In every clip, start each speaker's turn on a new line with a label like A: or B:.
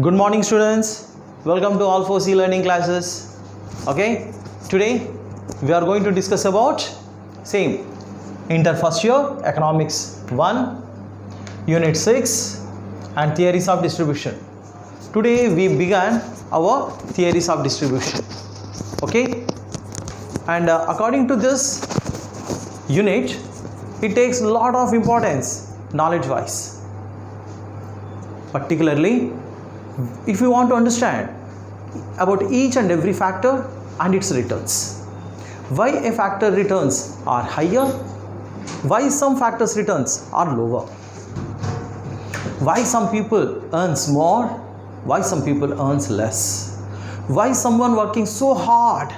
A: Good morning, students. Welcome to all 4C learning classes. Okay, today we are going to discuss about same inter first year economics 1 unit 6 and theories of distribution. Today we began our theories of distribution. Okay, and according to this unit, it takes a lot of importance knowledge wise, particularly if you want to understand about each and every factor and its returns. Why a factor returns are higher, why some factors returns are lower, why some people earns more, why some people earns less, why someone working so hard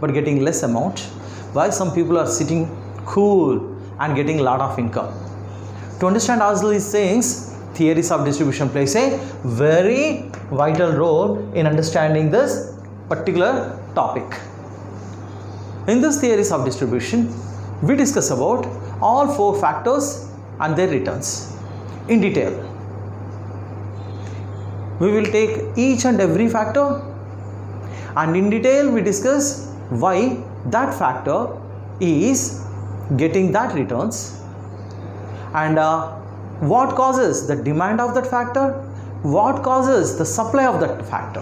A: but getting less amount, why some people are sitting cool and getting a lot of income. To understand all these things, theories of distribution plays a very vital role in understanding this particular topic. In this theories of distribution, we discuss about all 4 factors and their returns in detail. We will take each and every factor and in detail we discuss why that factor is getting that returns and what causes the demand of that factor, what causes the supply of that factor,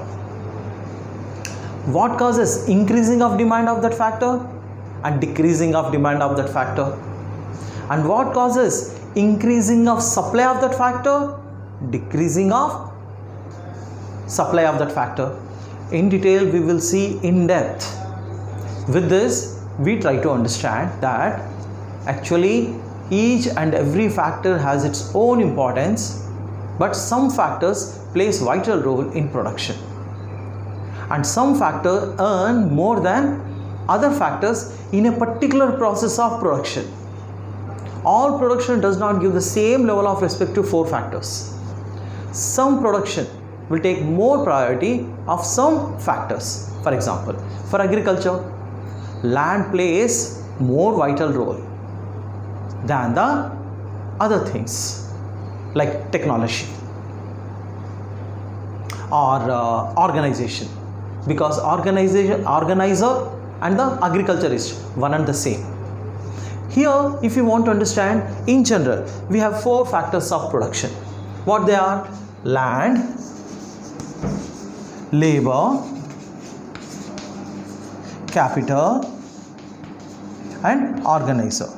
A: what causes increasing of demand of that factor and decreasing of demand of that factor, and what causes increasing of supply of that factor, decreasing of supply of that factor. In detail we will see in depth. With this we try to understand that actually each and every factor has its own importance, but some factors plays vital role in production and some factors earn more than other factors in a particular process of production. All production does not give the same level of respect to 4 factors. Some production will take more priority of some factors. For example, for agriculture, land plays more vital role than the other things like technology or organization, because organizer and the agriculture is one and the same. Here if you want to understand in general, we have 4 factors of production. What they are? Land, labor, capital and organizer.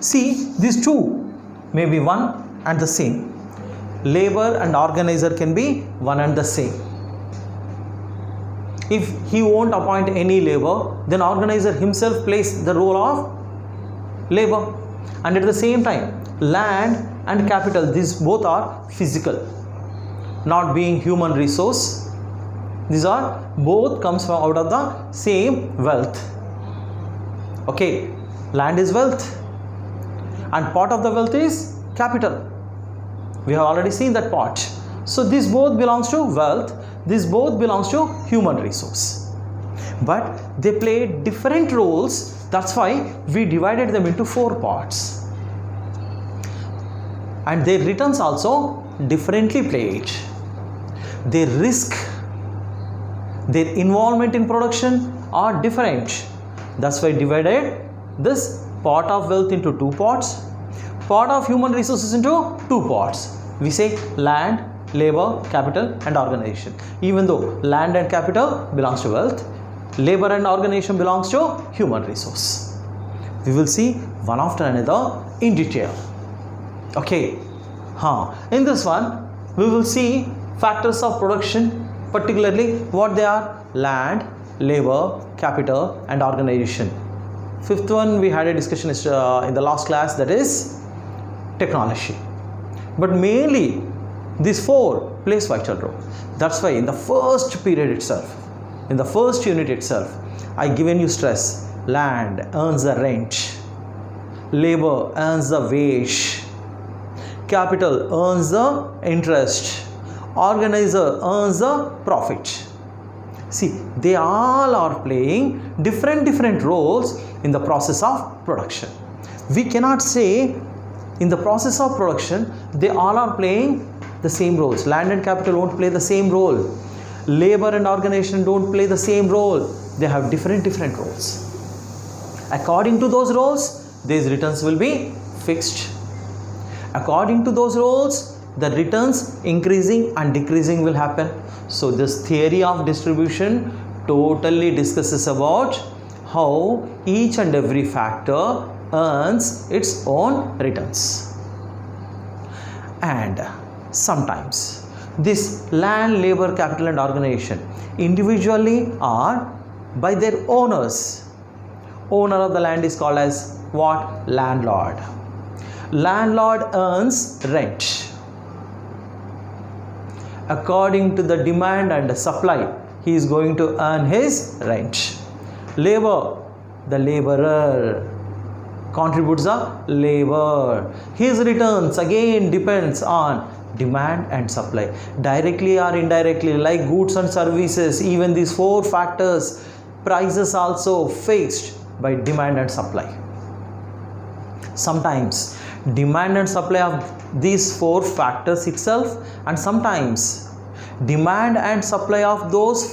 A: See, these 2 may be one and the same. Labor and organizer can be one and the same. If he won't appoint any labor, then organizer himself plays the role of labor. And at the same time, land and capital, these both are physical, not being human resource. These are both comes from out of the same wealth. Okay, land is wealth and part of the wealth is capital. We have already seen that part. So this both belongs to wealth, this both belongs to human resource, but they play different roles. That's why we divided them into 4 parts, and their returns also differently played. Their risk, their involvement in production are different. That's why divided this part of wealth into 2 parts, part of human resources into 2 parts. We say land, labor, capital and organization. Even though land and capital belongs to wealth, labor and organization belongs to human resource. We will see one after another in detail. Okay, in this one we will see factors of production, particularly what they are: land, labor, capital and organization. 5th one we had a discussion in the last class, that is technology. But mainly these 4 plays vital role. That's why in the first period itself, in the first unit itself, I given you stress: land earns the rent, labor earns the wage, capital earns the interest, organizer earns the profit. See, they all are playing different roles in the process of production. We cannot say in the process of production they all are playing the same roles. Land and capital won't play the same role. Labor and organization don't play the same role. They have different roles. According to those roles, these returns will be fixed. According to those roles, the returns increasing and decreasing will happen. So this theory of distribution totally discusses about how each and every factor earns its own returns. And sometimes this land, labor, capital and organization individually or by their owners. Owner of the land is called as what? Landlord. Landlord earns rent. According to the demand and the supply, he is going to earn his rent. Labor, the laborer contributes the labor. His returns again depends on demand and supply. Directly or indirectly, like goods and services, even these four factors, prices also fixed by demand and supply. Sometimes demand and supply of these four factors itself, and sometimes demand and supply of those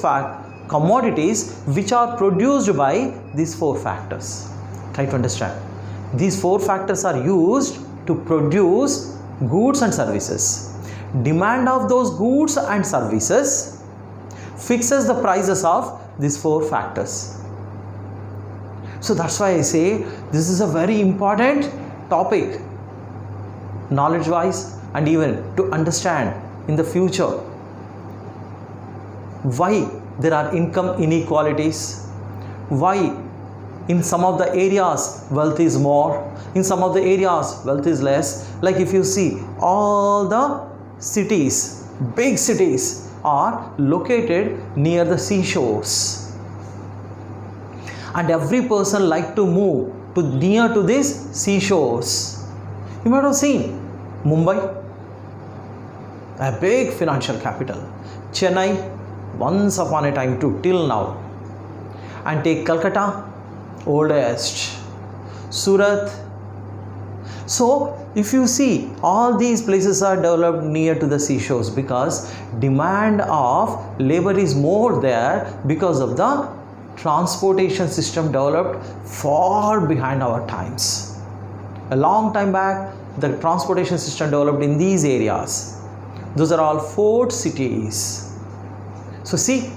A: commodities which are produced by these four factors. Try to understand. These four factors are used to produce goods and services. Demand of those goods and services fixes the prices of these four factors. So that's why I say this is a very important topic, knowledge wise, and even to understand in the future why there are income inequalities, why in some of the areas wealth is more, in some of the areas wealth is less. Like if you see, all the cities, big cities are located near the seashores, and every person like to move to near to these seashores. You might have seen Mumbai, a big financial capital, Chennai once upon a time too, till now, and take Calcutta, oldest, Surat. So if you see, all these places are developed near to the seashores because demand of labor is more there because of the transportation system developed far behind our times. A long time back, the transportation system developed in these areas. Those are all fort cities. So see,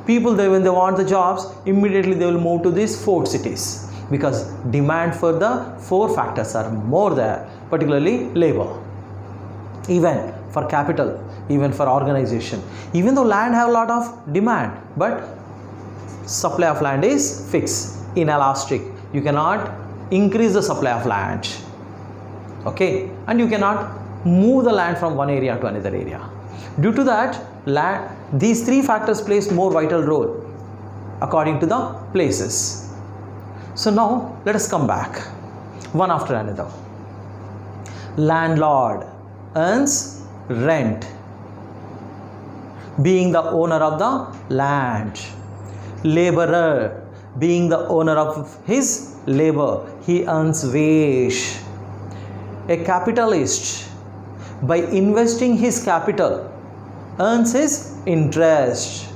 A: people, when they want the jobs, immediately they will move to these fort cities because demand for the four factors are more there, particularly labor, even for capital, even for organization. Even though land have a lot of demand, but supply of land is fixed, inelastic. You cannot increase the supply of land, okay, and you cannot move the land from one area to another area. Due to that, these three factors plays more vital role according to the places. So now let us come back one after another. Landlord earns rent, being the owner of the land. Laborer, being the owner of his labor, he earns wage. A capitalist, by investing his capital, earns his interest.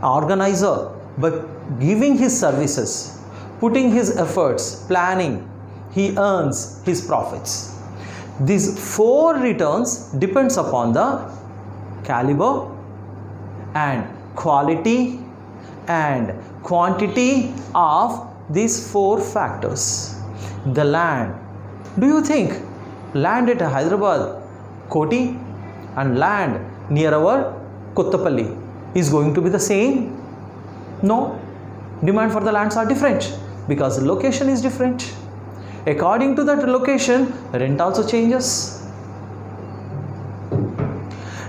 A: Organizer, by giving his services, putting his efforts, planning, he earns his profits. These four returns depends upon the caliber and quality and quantity of these four factors. The land, do you think land at Hyderabad, Koti, and land near our Kottapalli is going to be the same? No. Demand for the lands are different because the location is different. According to that location, rent also changes.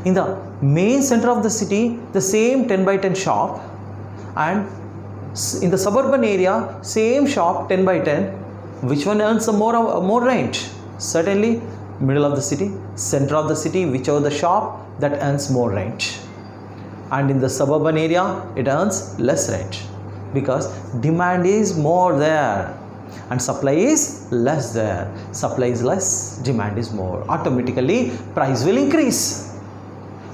A: In the main center of the city, the same 10 by 10 shop, and in the suburban area, same shop 10 by 10, which one earns more rent? Certainly middle of the city, center of the city, whichever the shop, that earns more rent. And in the suburban area, it earns less rent because demand is more there. and supply is less there. Supply is less, demand is more. Automatically price will increase.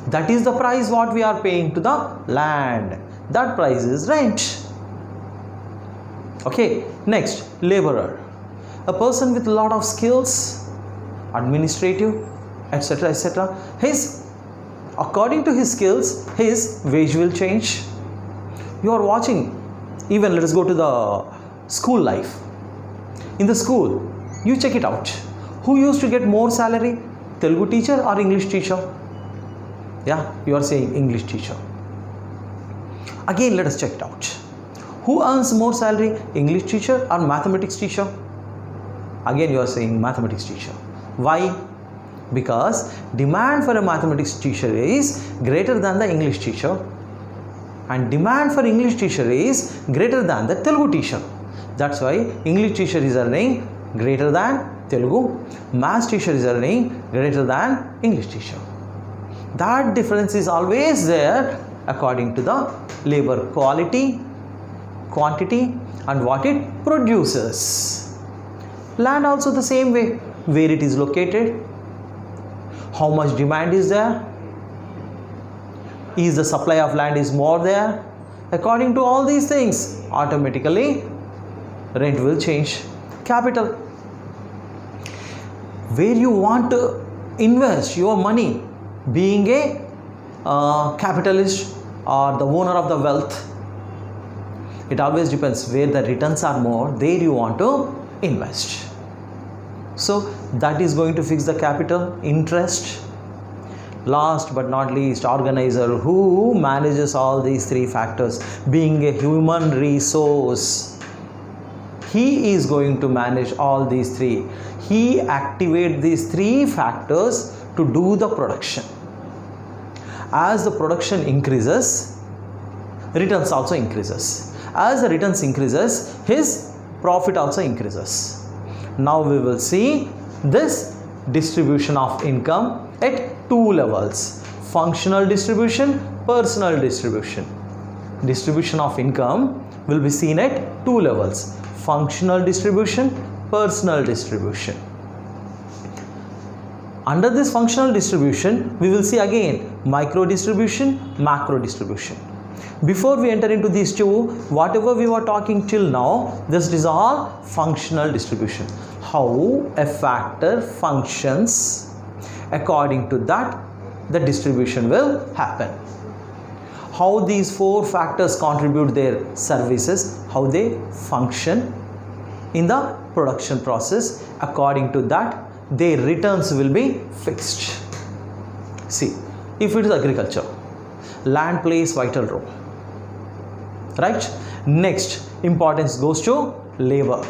A: That is the price what we are paying to the land. That price is rent. Okay, next, laborer. A person with a lot of skills, administrative, etc., etc. According to his skills, his wage will change. You are watching, even let us go to the school life. In the school, you check it out. Who used to get more salary? Telugu teacher or English teacher? Yeah, you are saying English teacher. Again, let us check it out. Who earns more salary? English teacher or mathematics teacher? Again, you are saying mathematics teacher. Why? Because demand for a mathematics teacher is greater than the English teacher, and demand for English teacher is greater than the Telugu teacher. That's why English teacher is earning greater than Telugu, maths teacher is earning greater than English teacher. That difference is always there according to the labor quality, quantity, and what it produces. Land also the same way, where it is located, how much demand is there, is the supply of land is more there. According to all these things, automatically rent will change. Capital, where you want to invest your money, being a capitalist or the owner of the wealth, it always depends where the returns are more, there you want to invest. So that is going to fix the capital, interest. Last but not least, organizer, who manages all these three factors. Being a human resource, he is going to manage all these three. He activates these three factors to do the production. As the production increases, returns also increases. As the returns increases, his profit also increases. Now we will see this distribution of income at two levels: functional distribution, personal distribution. Distribution of income will be seen at two levels: functional distribution, personal distribution. Under this functional distribution, we will see again micro distribution, macro distribution. Before we enter into these two, whatever we were talking till now, this is all functional distribution. How a factor functions, according to that, the distribution will happen. How these four factors contribute their services, how they function in the production process, according to that, their returns will be fixed. See, if it is agriculture, land plays vital role, right? Next, importance goes to labor.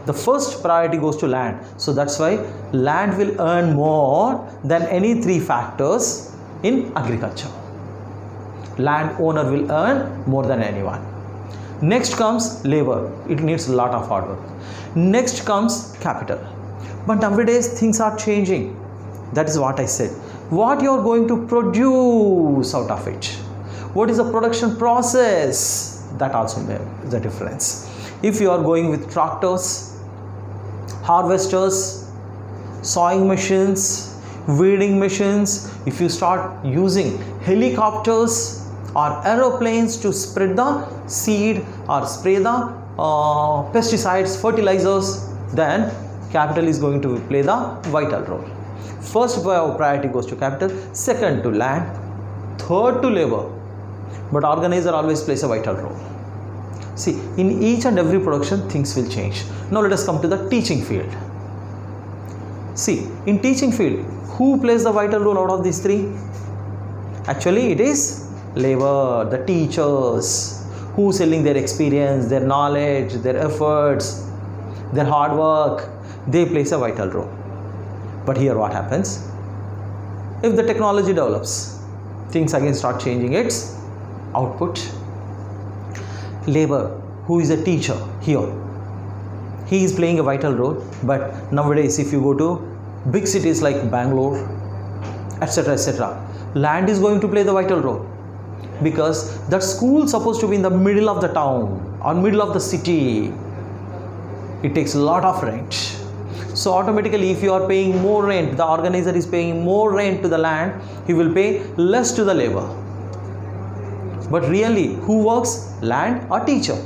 A: The first priority goes to land. So that's why land will earn more than any three factors in agriculture. Land owner will earn more than anyone. Next comes labor. It needs a lot of hard work. Next comes capital. But nowadays things are changing. That is what I said. What you are going to produce out of it, what is the production process, that also makes the difference. If you are going with tractors, harvesters, sowing machines, weeding machines, if you start using helicopters or aeroplanes to spread the seed or spray the pesticides, fertilizers, then capital is going to play the vital role. First priority goes to capital, second to land, third to labor, but organizer always plays a vital role. See, in each and every production things will change. Now let us come to the teaching field. See, in teaching field, who plays the vital role out of these three? Actually, it is labor, the teachers, who selling their experience, their knowledge, their efforts, their hard work, they plays a vital role. But here what happens? If the technology develops, things again start changing its output. Labor, who is a teacher here, he is playing a vital role. But nowadays if you go to big cities like Bangalore, etc., etc., land is going to play the vital role, because that school is supposed to be in the middle of the town or middle of the city. it takes a lot of rent. So automatically if you are paying more rent, the organizer is paying more rent to the land, he will pay less to the labor. But really, who works? Land or teacher?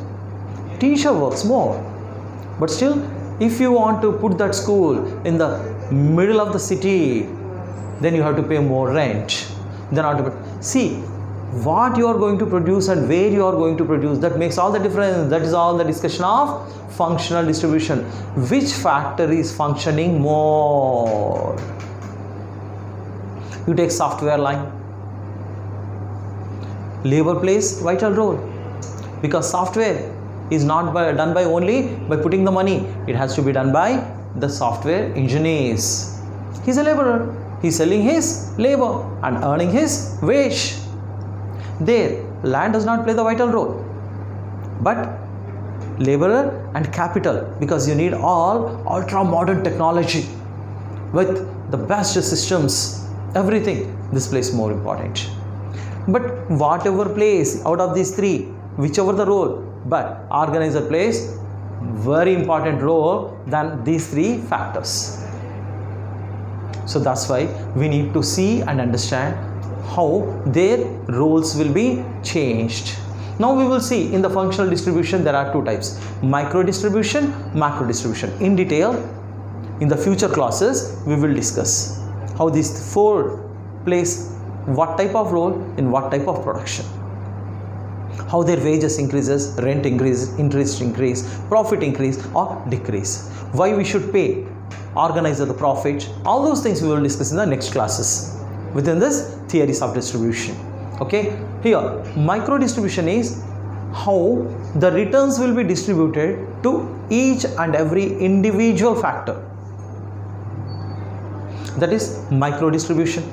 A: Teacher works more. But still, if you want to put that school in the middle of the city, then you have to pay more rent. Then see, what you are going to produce and where you are going to produce, that makes all the difference. That is all the discussion of functional distribution. Which factor is functioning more? You take software line. Labor plays vital role, because software is not done by only by putting the money. It has to be done by the software engineers. He's a laborer. He's selling his labor and earning his wage. There, land does not play the vital role, but laborer and capital, because you need all ultra modern technology with the best systems, everything. This plays more important. But whatever plays out of these three, whichever the role, but organizer plays very important role than these three factors. So that's why we need to see and understand how their roles will be changed. Now we will see in the functional distribution there are two types: micro distribution, macro distribution. In detail, in the future classes, we will discuss how these four plays what type of role in what type of production, how their wages increases, rent increase, interest increase, profit increase or decrease, why we should pay organizer the profit. All those things we will discuss in the next classes within this theories of distribution. Okay, here micro distribution is how the returns will be distributed to each and every individual factor. That is micro distribution.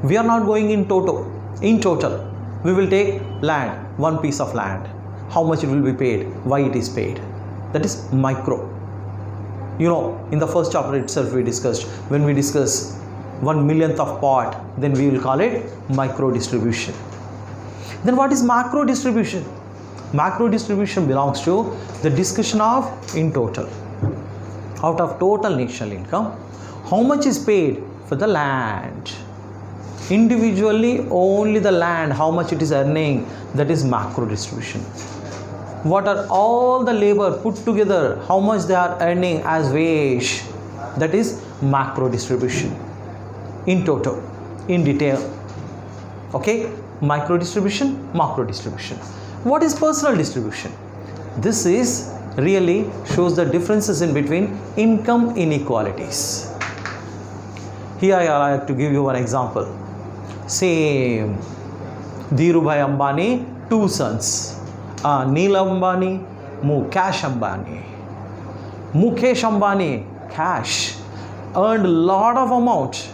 A: We are not going in total. In total, we will take land, one piece of land, how much it will be paid, why it is paid. That is micro. You know, in the first chapter itself we discussed, when we discuss 1/1,000,000th of pot, then we will call it micro distribution. Then what is macro distribution? Macro distribution belongs to the discussion of in total. Out of total national income, how much is paid for the land? Individually only the land, how much it is earning, that is macro distribution. What are all the labor put together, how much they are earning as wage, that is macro distribution. In total, in detail. Okay, micro distribution, macro distribution. What is personal distribution? This is really shows the differences in between income inequalities. Here I like to give you one example. Say Dhirubhai Ambani, two sons, Neil Ambani, Mukesh Ambani. Mukesh Ambani, cash, earned a lot of amount.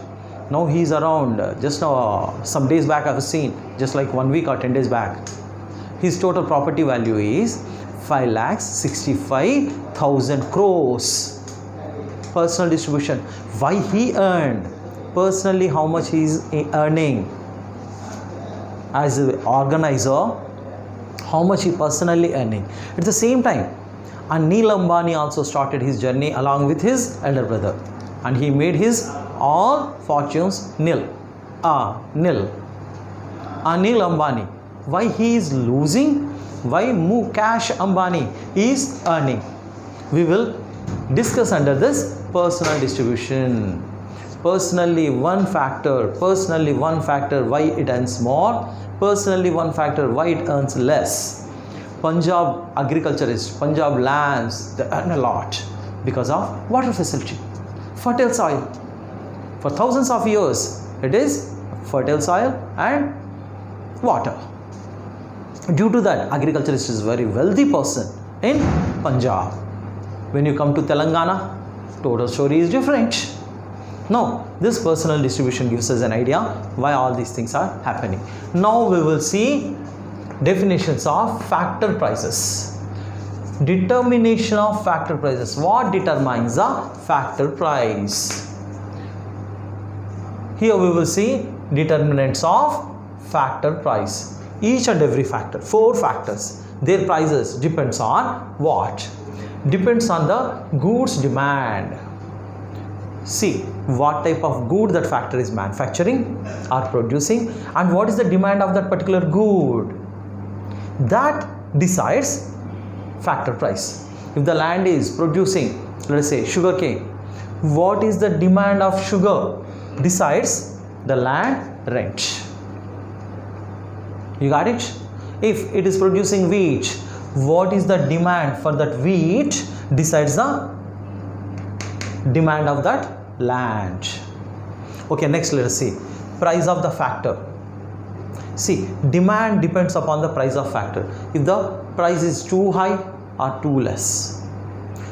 A: Now he is around, just now some days back I have seen, just like 1 week or 10 days back, his total property value is 5,65,000 crores. Personal distribution. Why he earned? Personally, how much he is earning as an organizer, how much he personally earning. At the same time, Anil Ambani also started his journey along with his elder brother, and he made his all fortunes nil. Anil Ambani, why he is losing? Why Mukesh Ambani is earning? We will discuss under this personal distribution. Personally one factor, why it earns more, personally one factor, why it earns less. Punjab agriculturists, Punjab lands, they earn a lot because of water facility, fertile soil. For thousands of years, it is fertile soil and water. Due to that, agriculturist is a very wealthy person in Punjab. When you come to Telangana, total story is different. Now, this personal distribution gives us an idea why all these things are happening. Now we will see definitions of factor prices. Determination of factor prices. What determines the factor price? Here we will see determinants of factor price. Each and every factor, 4 factors, their prices depends on what? depends on the goods demand. See what type of good that factor is manufacturing or producing, and what is the demand of that particular good. That decides factor price. If the land is producing, let us say, sugar cane, what is the demand of sugar decides the land rent. You got it? If it is producing wheat, what is the demand for that wheat decides the demand of that land. Okay, next let us see price of the factor. See, demand depends upon the price of factor. If the price is too high or too less,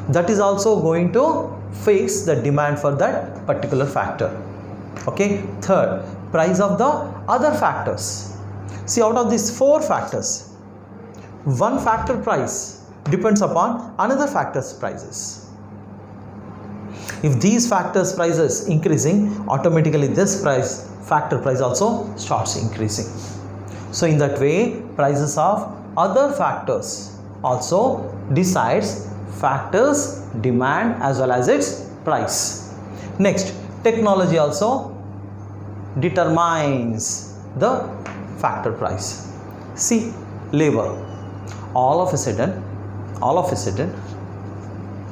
A: that is also going to fix the demand for that particular factor. Okay, third, price of the other factors. See, out of these 4 factors, one factor price depends upon another factor's prices. If these factors prices increasing, automatically this factor price also starts increasing. So in that way, prices of other factors also decides factors demand as well as its price. Next, technology also determines the factor price. See, labor, all of a sudden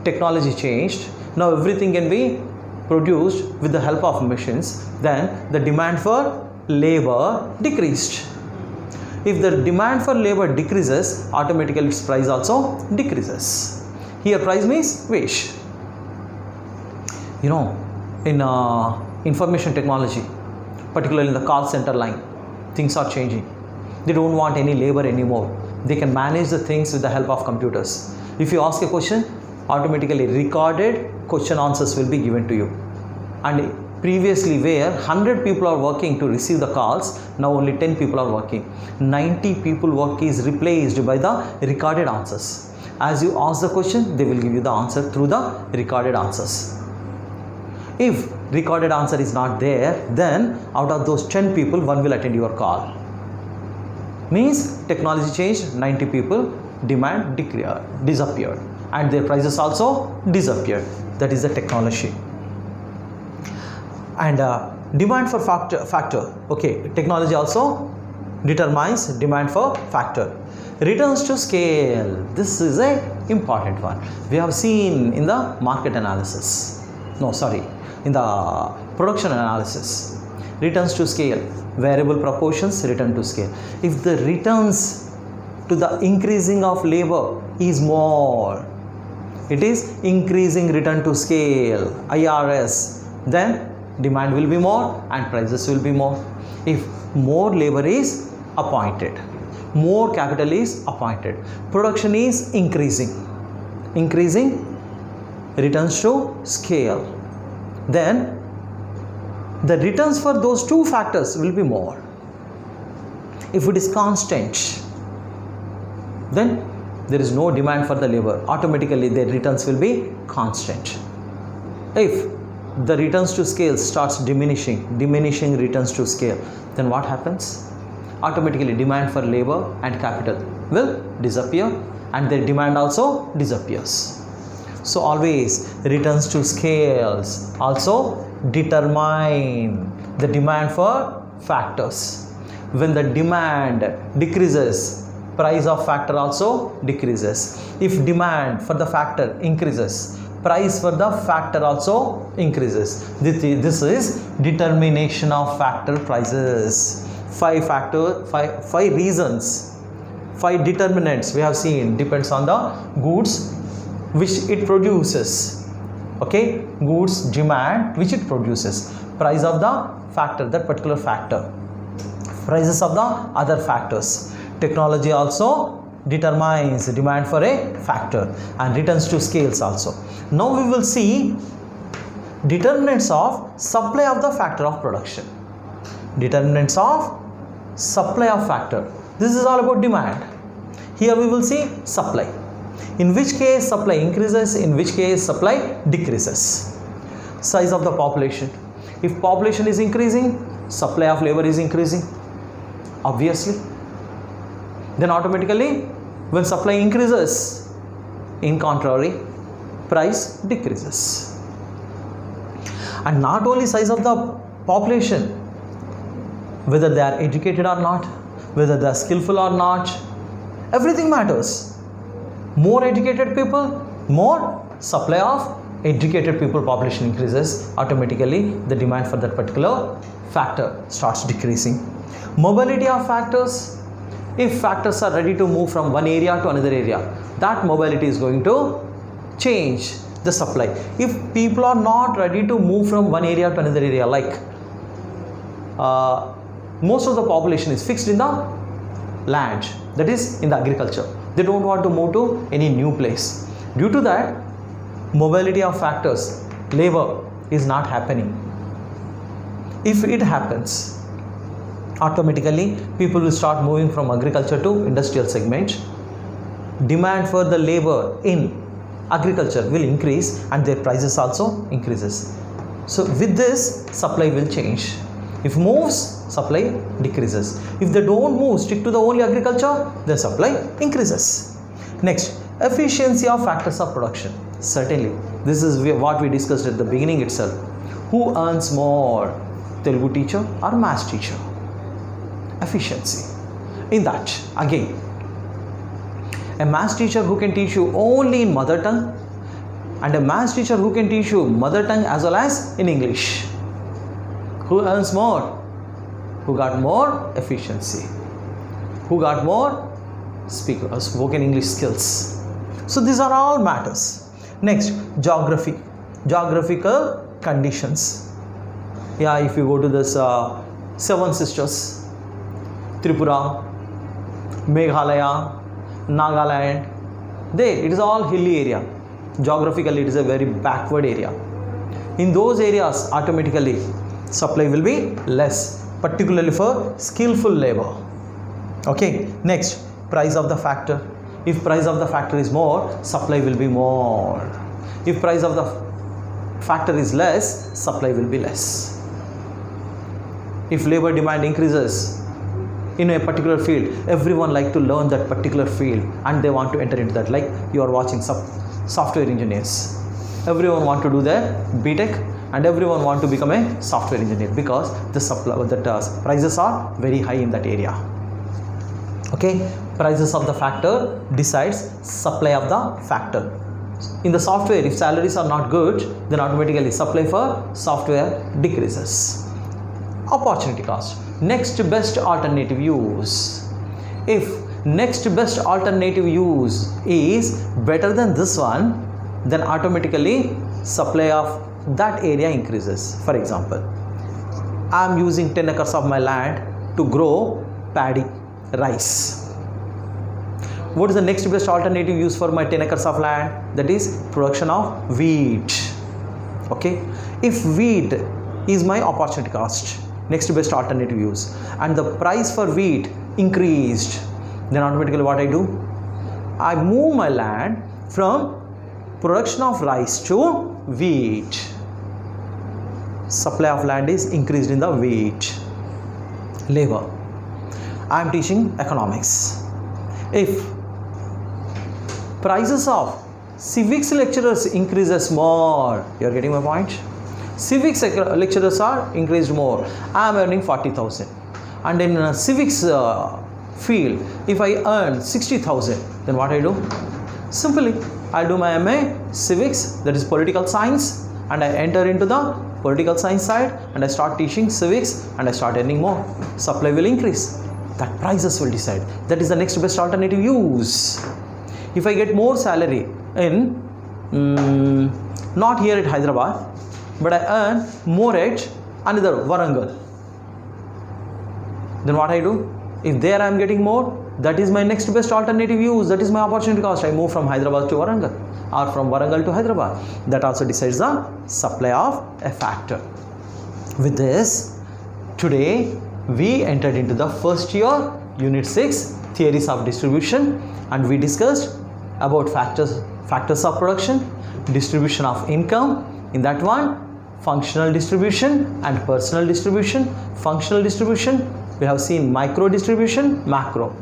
A: technology changed. Now everything can be produced with the help of machines. Then the demand for labor decreased. If the demand for labor decreases, automatically its price also decreases. Here price means wage. You know, in information technology, particularly in the call center line, things are changing. They don't want any labor anymore. They can manage the things with the help of computers. If you ask a question, automatically recorded question answers will be given to you. And previously where 100 people are working to receive the calls, now only 10 people are working. 90 people work is replaced by the recorded answers. As you ask the question, they will give you the answer through the recorded answers. If recorded answer is not there, then out of those 10 people, 1 will attend your call. Means technology changed, 90 people, demand disappeared, and their prices also disappeared. That is the technology. And demand for factor. Okay, technology also determines demand for factor. Returns to scale. This is a important one. We have seen in the market analysis. No, sorry, in the production analysis. Returns to scale. Variable proportions return to scale. If the returns to the increasing of labor is more, it is increasing return to scale, IRS, then demand will be more and prices will be more. If more labor is appointed, more capital is appointed, production is increasing returns to scale, then the returns for those 2 factors will be more. If it is constant, then there is no demand for the labor, automatically the returns will be constant. If the returns to scale starts diminishing returns to scale, then what happens? Automatically demand for labor and capital will disappear and their demand also disappears. So always returns to scales also determine the demand for factors. When the demand decreases, price of factor also decreases. If demand for the factor increases, price for the factor also increases. This is determination of factor prices. 5 reasons, 5 determinants we have seen depends on the goods which it produces. Okay, goods demand which it produces, price of the factor, that particular factor, prices of the other factors. Technology also determines demand for a factor and returns to scales also. Now we will see determinants of supply of the factor of production. Determinants of supply of factor. This is all about demand. Here we will see supply. In which case supply increases, in which case supply decreases. Size of the population. If population is increasing, supply of labor is increasing, obviously. Then automatically when supply increases, in contrary, price decreases. And not only size of the population, whether they are educated or not, whether they are skillful or not, everything matters. More educated people, more supply of educated people population increases, automatically the demand for that particular factor starts decreasing. Mobility of factors, if factors are ready to move from one area to another area, that mobility is going to change the supply. If people are not ready to move from one area to another area, like most of the population is fixed in the land, that is in the agriculture, they don't want to move to any new place. Due to that, mobility of factors, labor is not happening. If it happens, automatically people will start moving from agriculture to industrial segment. Demand for the labor in agriculture will increase and their prices also increases. So with this, supply will change. If moves, supply decreases. If they don't move, stick to the only agriculture, then supply increases. Next, efficiency of factors of production. Certainly, this is what we discussed at the beginning itself. Who earns more, Telugu teacher or maths teacher? Efficiency. In that, again, a maths teacher who can teach you only in mother tongue, and a maths teacher who can teach you mother tongue as well as in English. Who earns more? Who got more efficiency? Who got more spoken English skills? So these are all matters. Next, geography. Geographical conditions. Yeah, if you go to this Seven Sisters, Tripura, Meghalaya, Nagaland, it is all hilly area. Geographically, it is a very backward area. In those areas, automatically supply will be less, particularly for skillful labor. Okay. Next, price of the factor. If price of the factor is more, supply will be more. If price of the factor is less, supply will be less. If labor demand increases in a particular field, everyone like to learn that particular field and they want to enter into that. Like you are watching software engineers. Everyone want to do their BTech and everyone want to become a software engineer because the supply, prices are very high in that area. Okay, prices of the factor decides supply of the factor. In the software, if salaries are not good, then automatically supply for software decreases. Opportunity cost. Next best alternative use. If next best alternative use is better than this one, then automatically supply of that area increases. For example, I am using 10 acres of my land to grow paddy, rice. What is the next best alternative use for my 10 acres of land? That is production of wheat. Okay, if wheat is my opportunity cost, next best alternative use, and the price for wheat increased, then automatically what I do? I move my land from production of rice to wheat. Supply of land is increased in the wheat. Labor. I am teaching economics. If prices of civics lecturers increases more, you are getting my point? Civics lecturers are increased more. I am earning 40,000, and in civics field, if I earn 60,000, then what I do? Simply, I do my MA civics, that is political science, and I enter into the political science side and I start teaching civics and I start earning more. Supply will increase. That prices will decide. That is the next best alternative use. If I get more salary in not here at Hyderabad, but I earn more at another Warangal, then what I do? If there I am getting more, that is my next best alternative use. That is my opportunity cost. I move from Hyderabad to Warangal or from Warangal to Hyderabad. That also decides the supply of a factor. With this, today we entered into the first year unit 6 theories of distribution, and we discussed about factors of production, distribution of income. In that one, functional distribution and personal distribution. Functional distribution, we have seen micro distribution, macro.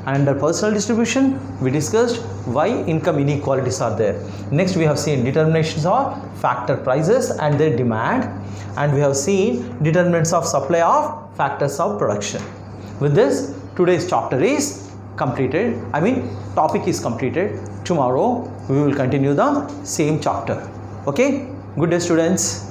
A: Under personal distribution, we discussed why income inequalities are there. Next, we have seen determinations of factor prices and their demand, and we have seen determinants of supply of factors of production. With this, today's chapter is completed. Topic is completed. Tomorrow, we will continue the same chapter. Okay? Good day, students.